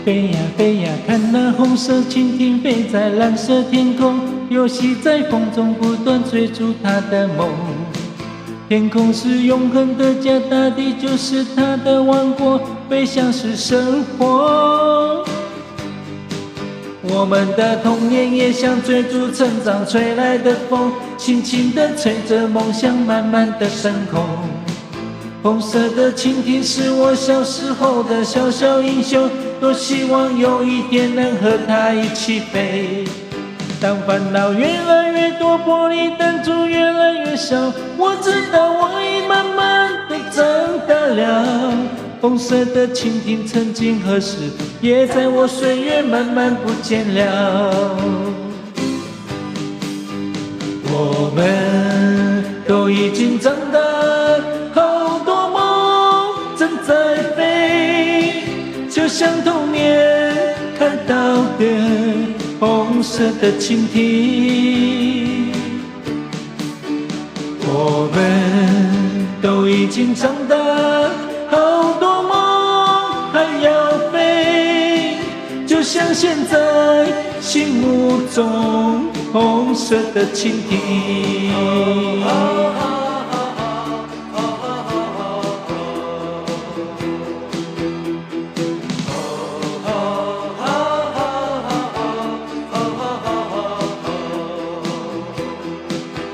飞呀飞呀，看那红色蜻蜓飞在蓝色天空，游戏在风中不断追逐它的梦。天空是永恒的家，大地就是它的王国，飞翔是生活。我们的童年也像追逐成长吹来的风，轻轻地吹着梦想慢慢地升空。红色的蜻蜓是我小时候的小小英雄，多希望有一天能和它一起飞。当烦恼越来越多，玻璃弹珠越来越少，我知道我已慢慢地长大了。红色的蜻蜓曾经何时，也在我岁月慢慢不见了。我们都已经长大，好多梦正在飞，就像童年看到的红色的蜻蜓。我们都已经长大，好多梦还要飞，就像现在心目中红色的蜻蜓。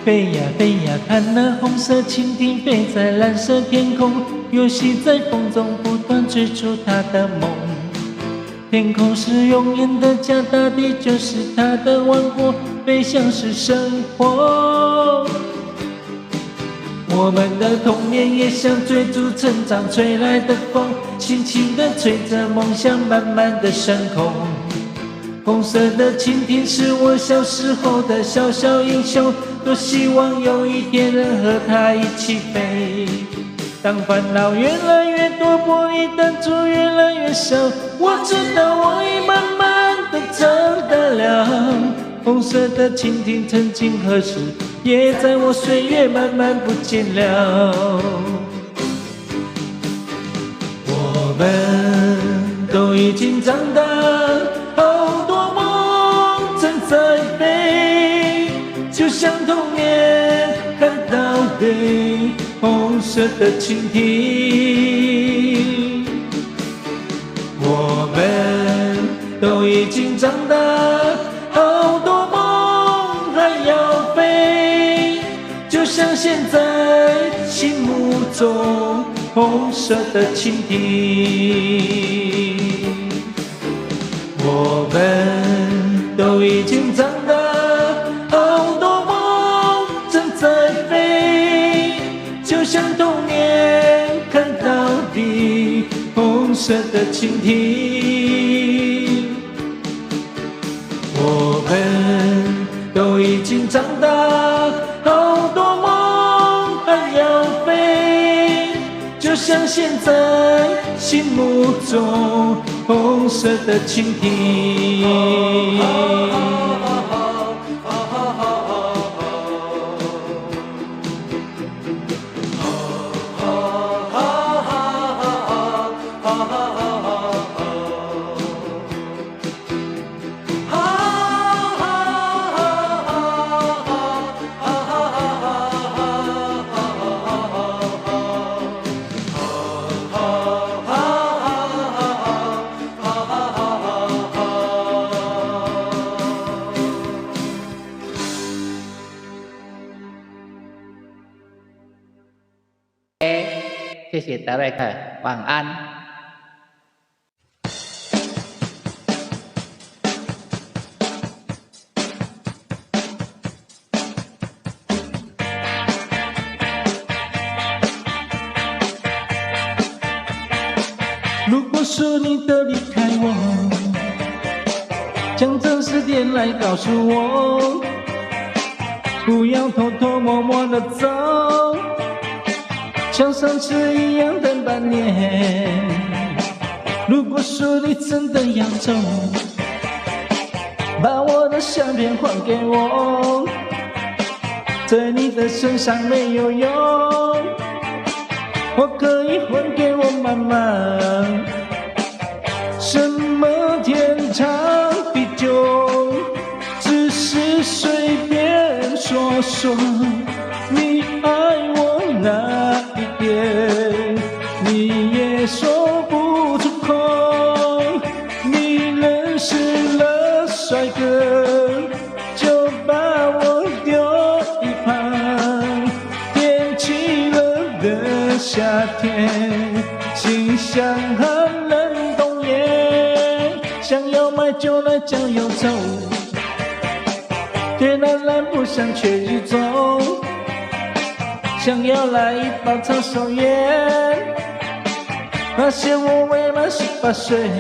飞呀飞呀，看那红色蜻蜓飞在蓝色天空，游戏在风中不断追逐它的梦。天空是永远的家，大地就是它的王国，飞翔是生活。我们的童年也像追逐成长吹来的风，轻轻地吹着梦想慢慢地升空。红色的蜻蜓是我小时候的小小英雄，多希望有一天能和它一起飞。当烦恼越来越多，玻璃弹珠越来越少，我知道我已慢慢地长大了。红色的蜻蜓曾经何时，也在我岁月慢慢不见了。我们都已经长大，好多梦正在飞，就像童年看到的红色的蜻蜓。我们都已经长大，好多梦还要飞，就像现在心目中红色的蜻蜓。我们都已经长大，好多梦正在飞，就像童年看到的红色的蜻蜓。我们都已经长大，好多梦还要飞，就像现在心目中红色的蜻蜓。谢谢德瑞克，晚安。如果说你的离开我，将这时间来告诉我，不要偷偷摸摸的走，像上次一样等半年。如果说你真的要走，把我的相片还给我，在你的身上没有用，我可以还给我妈妈。什么说你爱我哪一点，你也说不出口。你认识了帅哥，就把我丢一旁。天气热的夏天，心像寒冷冬夜，想要买就来酱油走。却懒懒不想去日走，想要来一包长寿烟，发现我未满18岁。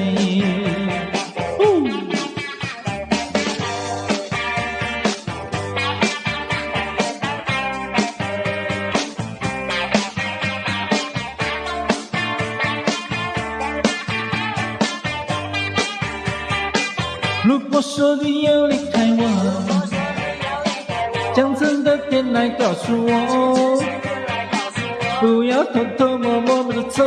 如果说你要离开我，将真的点来告诉我，不要偷偷摸摸的走，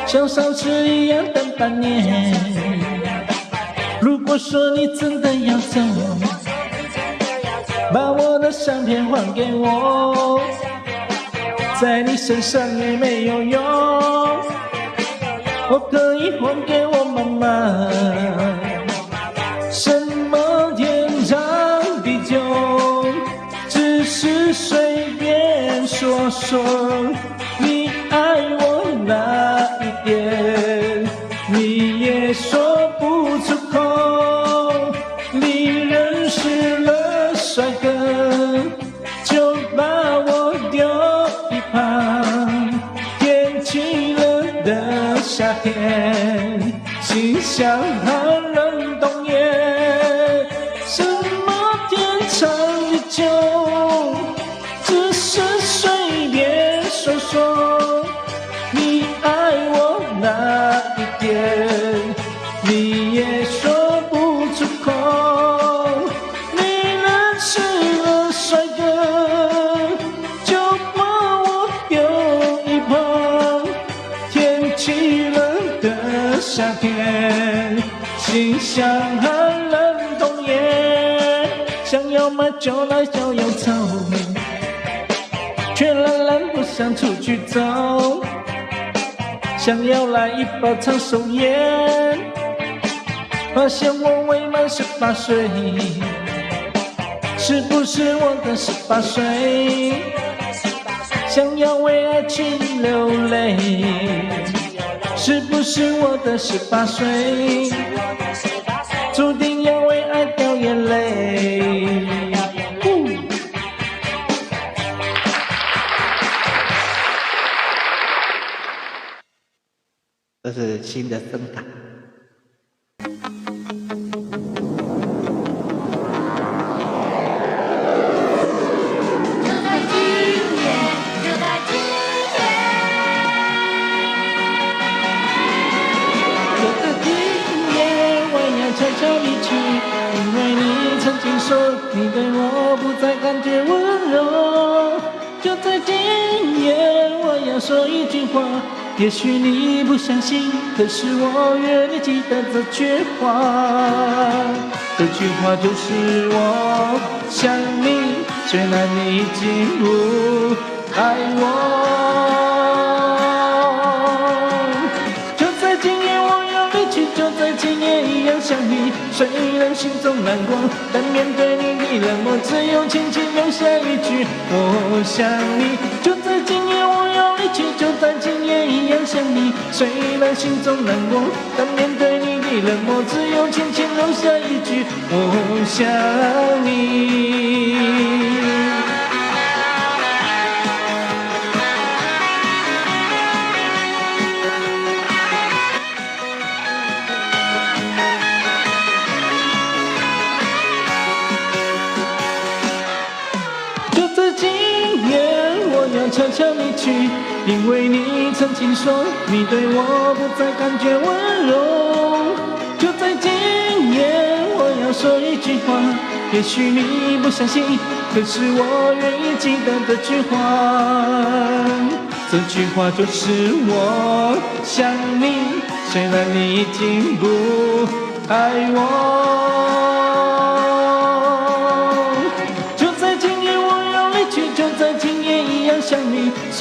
像上次一样等半年。如果说你真的要走，把我的相片还给我，在你身上也没有用，我可以还给我妈妈。什么天长地久，只是随便说说。你爱我哪一点，你也说不出口。你认识了帅哥，就把我丢一旁。天气热的夏天，心像寒冷冬夜。什么天长地久，只是随便说说。你爱我哪一点，你也说不出口。你认识了帅哥，就把我丢一旁。天气热的夏天，心像寒冷冬夜，想要买就来就有走，却懒懒不想出去走，想要来一包长寿烟，发现我未满18岁，是不是我的18岁？想要为爱情流泪，是不是我的18岁？注定要为爱掉眼泪。这是新的声卡。悄悄离去，因为你曾经说你对我不再感觉温柔。就在今夜，我要说一句话，也许你不相信，可是我愿你记得这句话。这句话就是我想你，虽然你已经不爱我。想你，虽然心中难过，但面对你的冷漠，只有轻轻留下一句我想你。就在今夜我要离去，就在今夜一样想你。虽然心中难过，但面对你的冷漠，只有轻轻留下一句我想你。悄悄离去，因为你曾经说你对我不再感觉温柔。就在今夜，我要说一句话，也许你不相信，可是我愿意记得这句话。这句话就是我想你，虽然你已经不爱我。就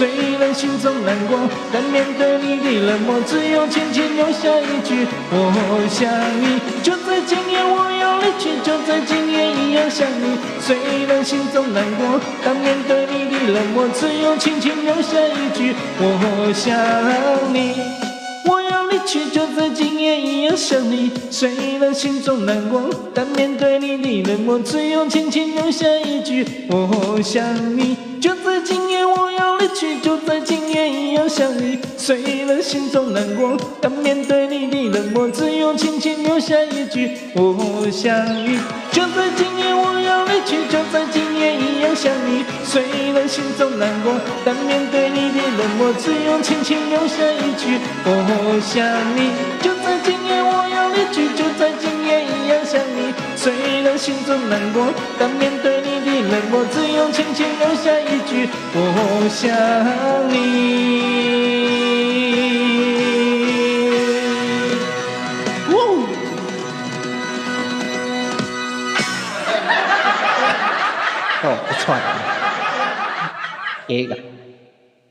虽然心中难过，但面对你的冷漠，只有轻轻留下一句我想你。就在今夜我要离去，就在今夜一样想你。虽然心中难过，但面对你的冷漠，只有轻轻留下一句我想你。我要离去，就在今夜一样想你。虽然心中难过，但面对你的冷漠，只有轻轻留下一句我想你。就在今夜我要离去，就在今夜一样想你。虽然心中难过，但面对你的冷漠，只有轻轻留下一句我想你。就在今夜我要离去，就在今夜一样想你。虽然心中难过，但面对你的冷漠，只有轻轻留下一句我想你。就在今夜我要离去，就在今夜一样想你。虽然心中难过，但面对你的冷漠，只有轻轻留下一句我想你。哦，不错啦，假个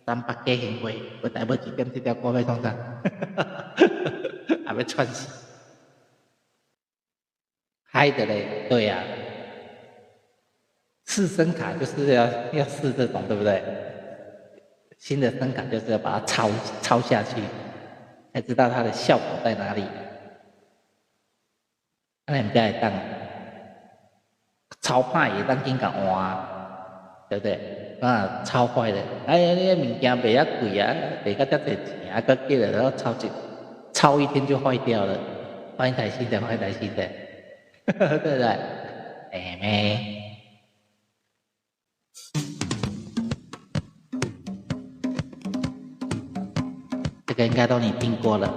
300假行为，我大要1点这条歌要创啥？还要串死，嗨的嘞，对呀、试声卡就是要试这种，对不对？新的声卡就是要把它抄下去，才知道它的效果在哪里。那你们家也当超派也当紧甲换，对不对？啊，超坏的，哎呀，你物件卖遐贵啊，卖到遮侪钱啊，搁叫人然后抄一天就坏掉了，换一台新的，换一台新的，对不对？哎妹。这个应该都你听过了。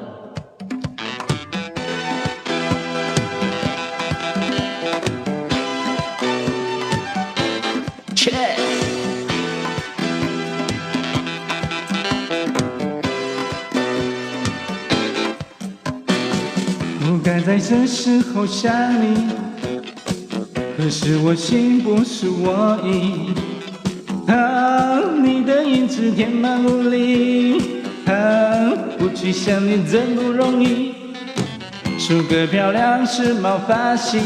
不该在这时候想你，可是我心不是我意。你的影子填满屋里，不去想你真不容易。梳个漂亮时髦发型，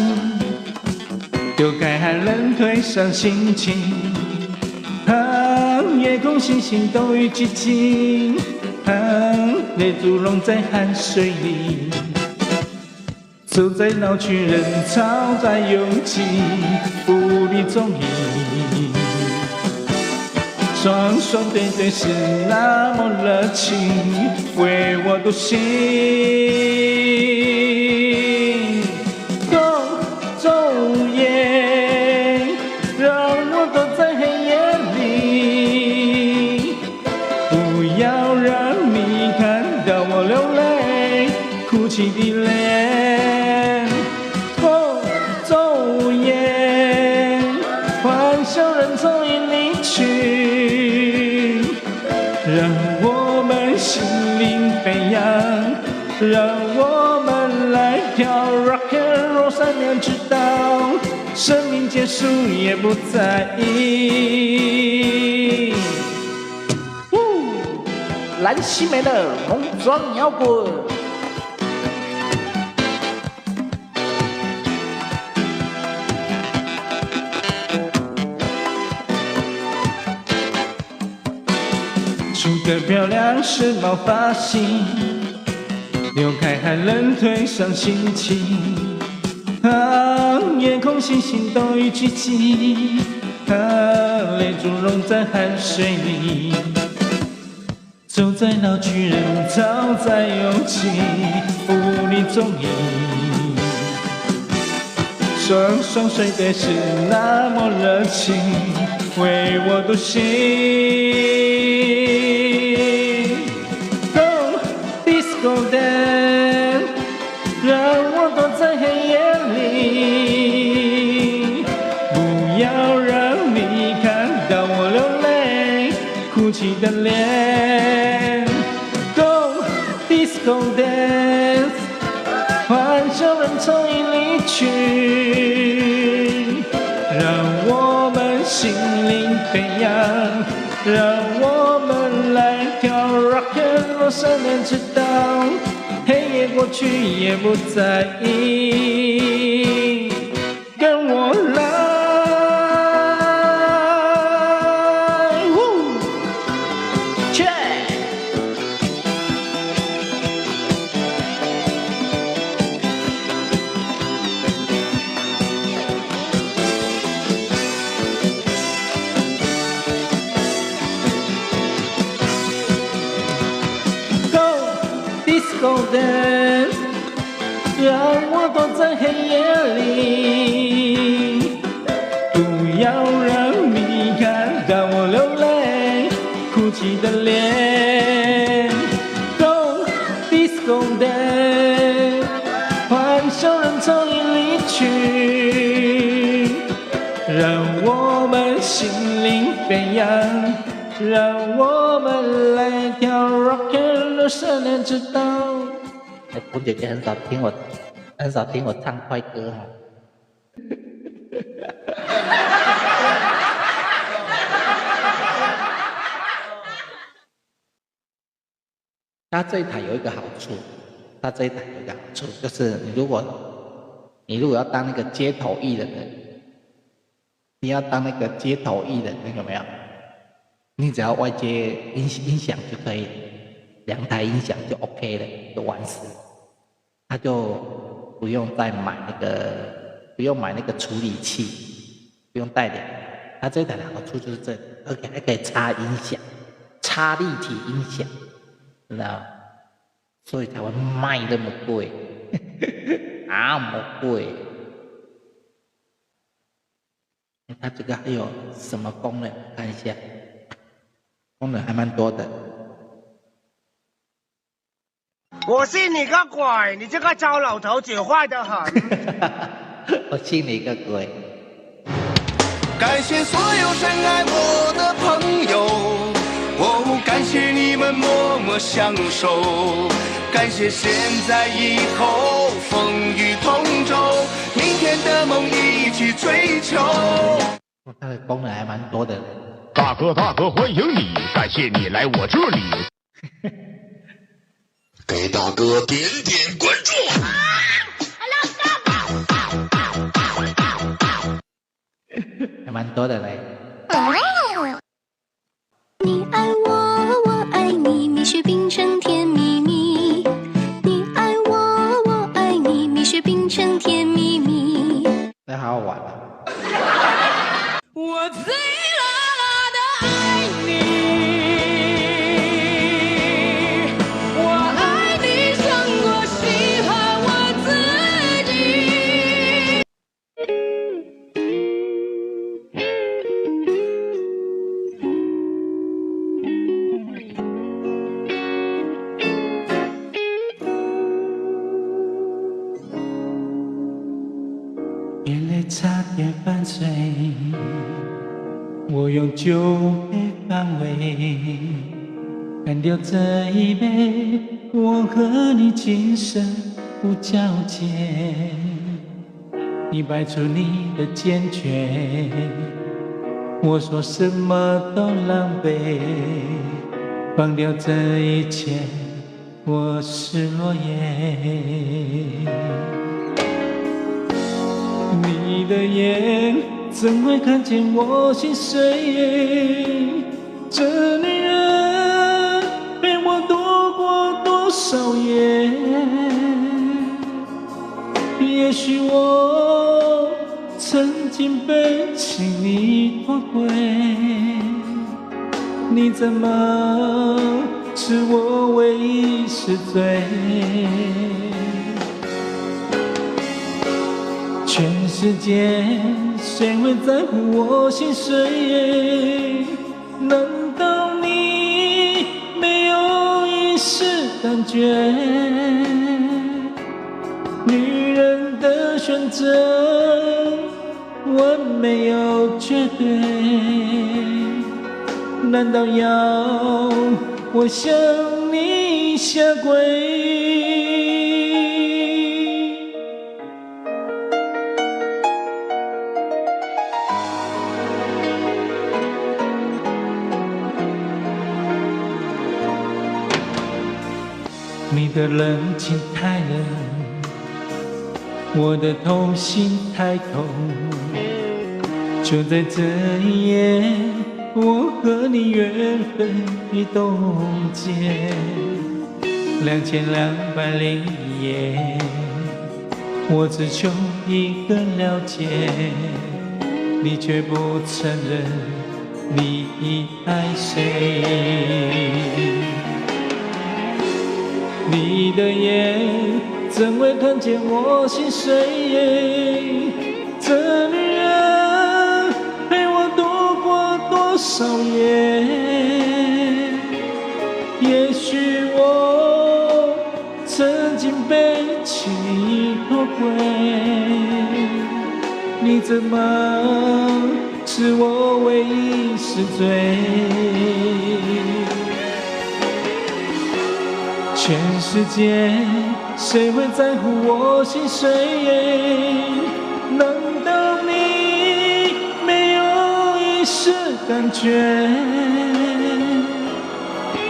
丢开寒冷褪伤心情。夜空星星都已寂静，泪珠融在汗水里。走在闹区人潮在拥挤，无力踪影。双双对对是那么热情，为我独行。昼夜让我躲在黑夜里，不要让你看到我流泪哭泣的脸。昼夜欢笑人从眼里去，让我们心灵飞扬，让我们来跳 rock and roll 3年，直到生命结束也不在意。蓝心湄的浓妆摇滚。梳个漂亮时髦发型，扭开寒冷褪伤心情。夜空星星都已聚集，泪珠融在汗水里。走在闹区人潮在拥挤，无力踪影。双双睡的是那么热情，为我独行。Disco dance， 让我躲在黑夜里，不要让你看到我流泪哭泣的脸。Go disco dance， 欢笑人从已离去，让我们心灵飞扬，让我们若善良知道，黑夜过去也不在意，跟我来。Disco dance， 让我躲在黑夜里，不要让你看到我流泪哭泣的脸。Go disco dance， 欢笑人潮已离去，让我们心灵飞扬。让我们来跳 rock and roll， 善良之道。红姐姐很少听我唱快歌哈。它这一台有一个好处，就是你如果要当那个街头艺人，有没有？你只要外接音响就可以，2台音响就 OK 了，就完事。他就不用再买那个处理器，不用带2台。它这台的好处就是这里，而且还可以插音响，插立体音响，知道吗？所以才会卖那么贵，那么贵。它这个还有什么功能？看一下。功能还蛮多的。我信你个鬼！你这个糟老头子坏得很。我信你个鬼！感谢所有深爱我的朋友，哦，感谢你们默默相守，感谢现在以后风雨同舟，明天的梦一起追求。它的功能还蛮多的。大哥，欢迎你！感谢你来我这里。给大哥点点关注。还蛮多的嘞。你爱我，我爱你，蜜雪冰城甜蜜蜜。你爱我，我爱你，蜜雪冰城甜蜜蜜。这好好玩啊！我最爱你，我爱你胜过喜欢我自己。眼泪差点犯罪，我用酒杯反胃，干掉这一杯，我和你今生无交集。你摆出你的坚决，我说什么都狼狈，放掉这一切，我是落叶。你的眼怎会看见我心碎？这女人陪我度过多少夜？也许我曾经被情你拖轨，你怎么是我唯一是罪？全世界谁会在乎我心碎？难道你没有一丝感觉？女人的选择完没有绝对，难道要我向你下跪？你的冷情太冷，我的痛心太痛。就在这一夜，我和你缘分已冻结。2201夜，我只求一个了解，你却不承认你已爱谁。你的眼怎会看见我心碎？这女人陪我度过多少夜？也许我曾经被情意托归，你怎么是我唯一死罪？全世界谁会在乎我心碎？难道你没有一丝感觉？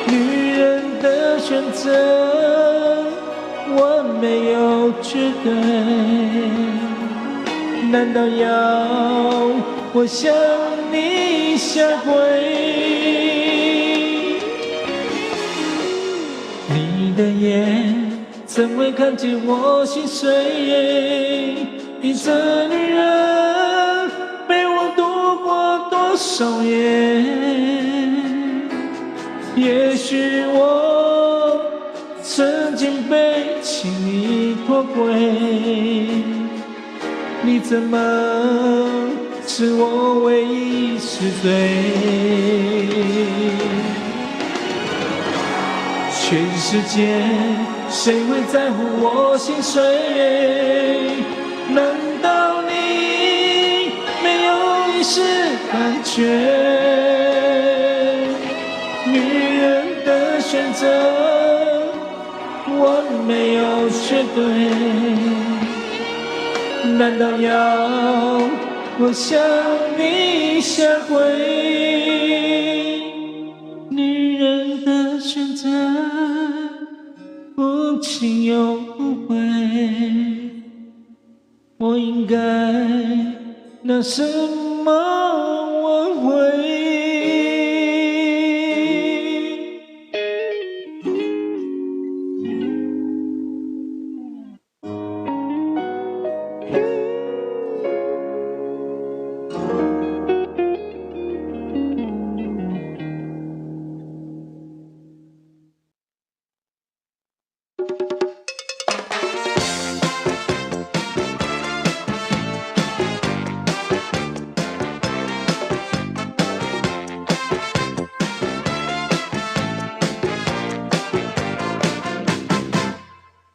女人的选择，我没有绝对。难道要我向你下跪？你的眼怎会看见我心碎？你这女人陪我度过多少夜？也许我曾经被情意托归，你怎么是我唯一死罪？全世界谁会在乎我心碎？难道你没有一丝感觉？女人的选择，我没有绝对。难道要我向你下跪？女人的选择，无情又无悔。我应该拿什么挽回？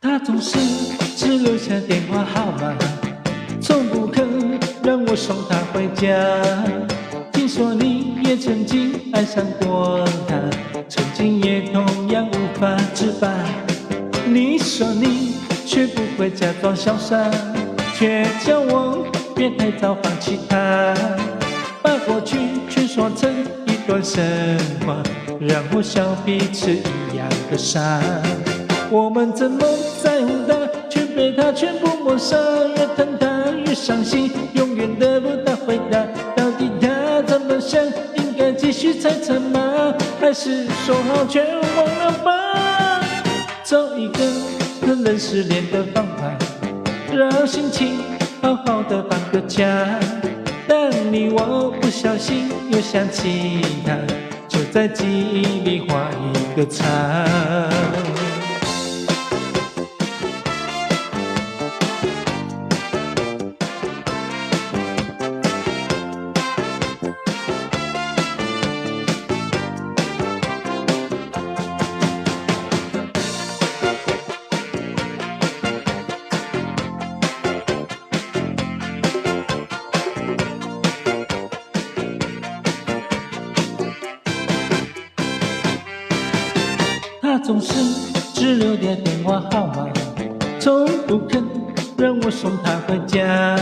他总是只留下电话号码，从不肯让我送他回家。听说你也曾经爱上过他，曾经也同样无法自拔。你说你学不会假装潇洒，却叫我别太早放弃他，把过去却说成一段神话，让我像彼此一样的傻。我们怎么在乎他，却被他全部抹杀，越疼他越伤心，永远得不到回答。到底他怎么想？应该继续猜测吗？还是说好全忘了吧？找一个可能失恋的方法，让心情好好的放个假。当你我不小心又想起他，就在记忆里画一个叉。他总是只留点电话号码，从不肯让我送他回家。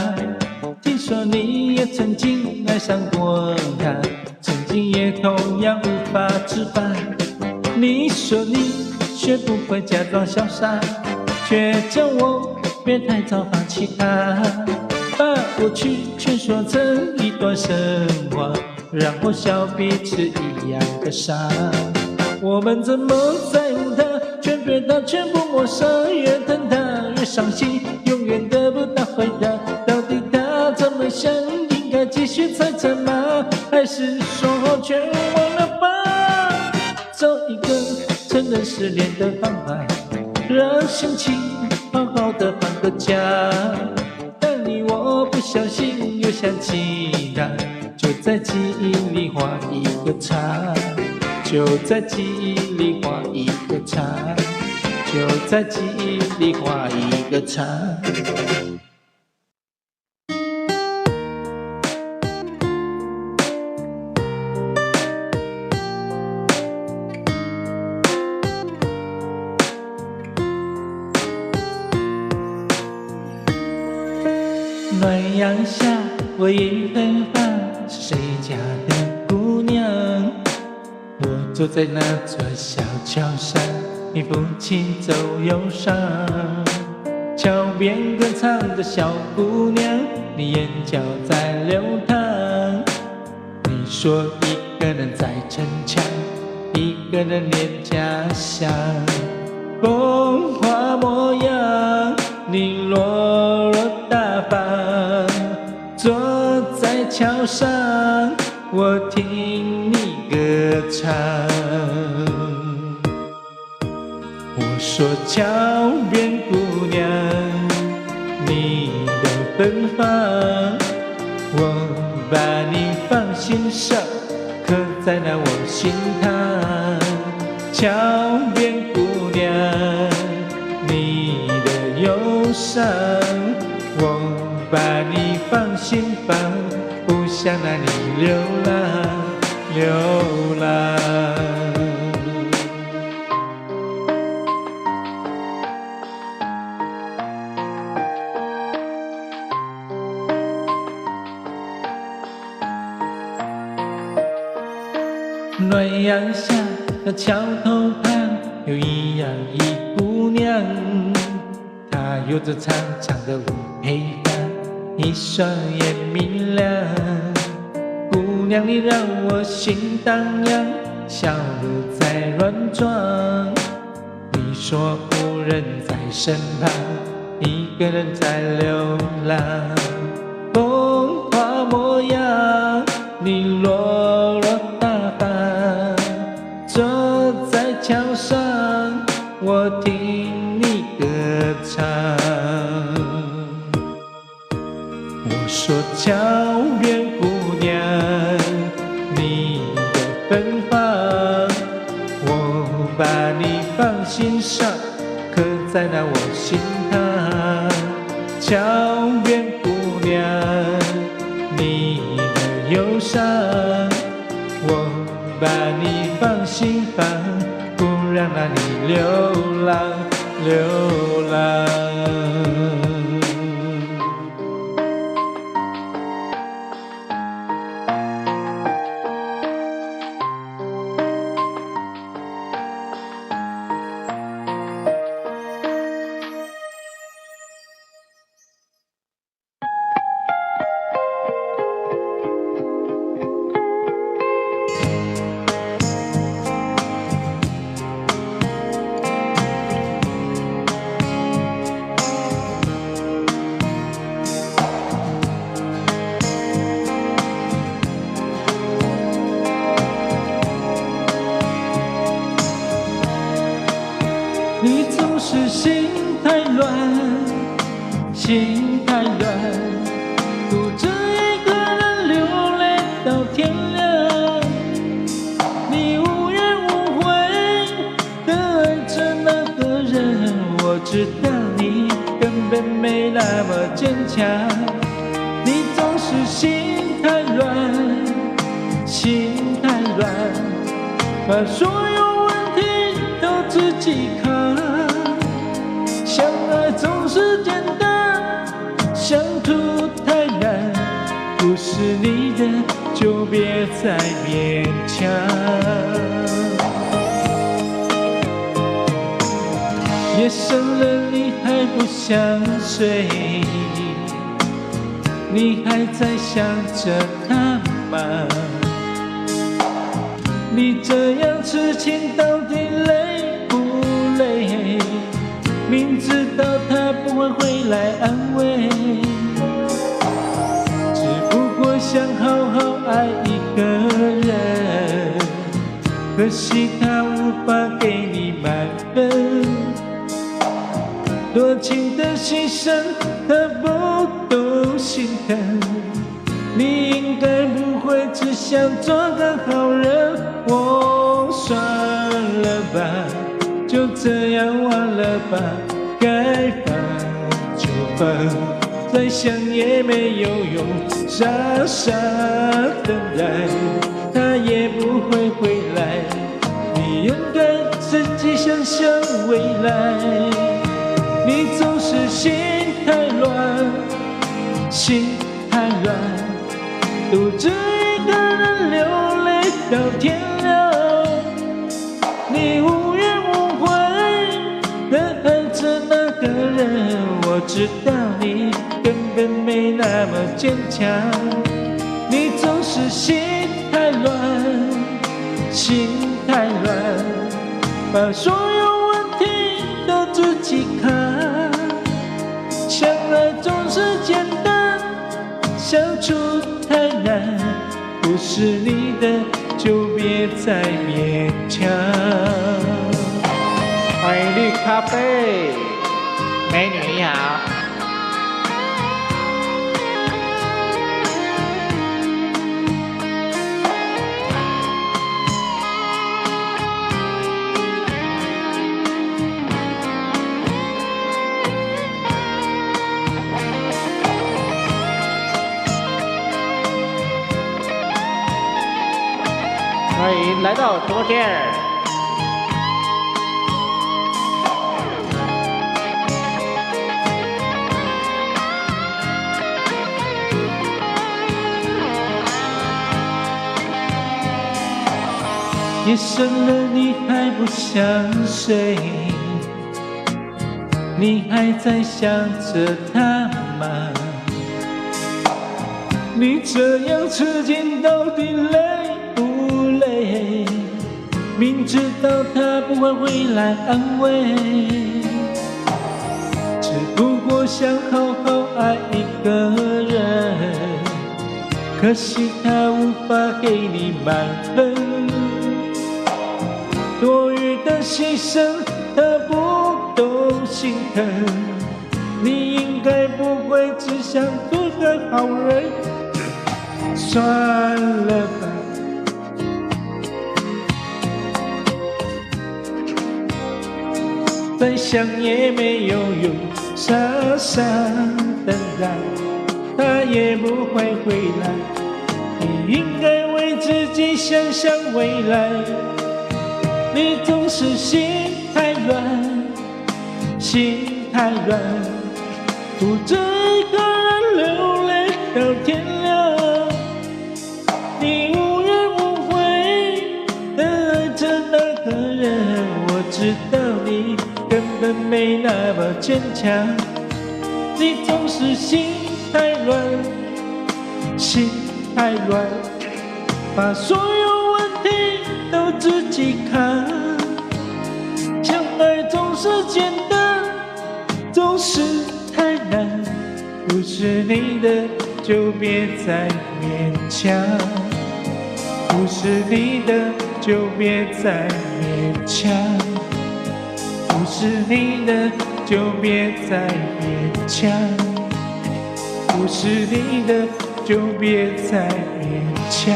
听说你也曾经爱上过他，曾经也同样无法自拔。你说你学不会假装潇洒，却叫我别太早放弃他。把过去全说成一段神话，让我笑彼此一样的傻。我们怎么在乎他，却对他全部陌生，越疼他越伤心，永远得不到回答。到底他怎么想？应该继续猜测吗？还是说全忘了吧？找一个承认失恋的方法，让心情好好的放个假。当你我不小心又想起他，就在记忆里画一个叉，就在记忆里画一个叉，就在记忆里画一个叉。暖阳下，我已很烦，是谁家的姑娘？我坐在那座小桥上，你父亲走忧伤。桥边歌唱的小姑娘，你眼角在流淌。你说一个人在逞强，一个人恋家乡。风华模样，你落落大方，坐在桥上，我听你歌唱。我说桥边姑娘，你的芬芳，我把你放心上，刻在那我心塘。桥边姑娘，你的忧伤，我把你放心房，不想让你流浪，流浪。暖阳下的桥头旁，有一样一姑娘，她有着长长的乌黑发，一双眼明亮。姑娘你让我心荡漾，小鹿在乱撞。你说无人在身旁，一个人在流浪。风华模样，你落落大方，坐在桥上，我听你歌唱。我说桥边姑娘，你的芬芳，我把你放心上，刻在那我心塘。桥边姑娘，你的忧伤，我把你放心房，不让那你流浪，流浪。你总是心太乱，心太乱，独自一个人流泪到天亮。你无怨无悔地爱着那个人，我知道你根本没那么坚强。你总是心太乱，心太乱，把所有问题都自己扛。相爱总是简单，相处太难，不是你的就别再勉强。夜深了你还不想睡，你还在想着他吗？你这样痴情到底累不累？明知道他不会回来安慰，只不过想好好爱一个人，可惜他无法给你满分。多情的牺牲他不懂心疼，你应该不会只想做个好人。我算了吧，就这样忘了吧，该放就放，再想也没有用，傻傻等待，他也不会回来。你应该自己想想未来，你总是心太乱，心太乱，独自一个人流泪到天亮。你无怨无悔的爱着那个人，我知道你根本没那么坚强。你总是心太乱，心太乱，把所有问题都自己扛。相爱总是简单，相处太难，不是你的就别再勉强。欢迎绿咖啡，美女你好。欢迎来到直播间。夜深了你还不想睡，你还在想着他吗？你这样痴情到底累不累？明知道他不会回来安慰，只不过想好好爱一个人，可惜他无法给你满分。多余的牺牲他不懂心疼，你应该不会只想做个好人。算了吧，再想也没有用，傻傻等待，他也不会回来。你应该为自己想想未来，你总是心太乱，心太乱，独自一个人流泪到天亮。你无怨无悔的爱着那个人，我知道你根本没那么坚强。你总是心太乱，心太乱，把所有问题都自己扛。相爱总是简单，总是太难，不是你的就别再勉强，不是你的就别再勉强，不是你的就别再勉强，不是你的就别再勉强。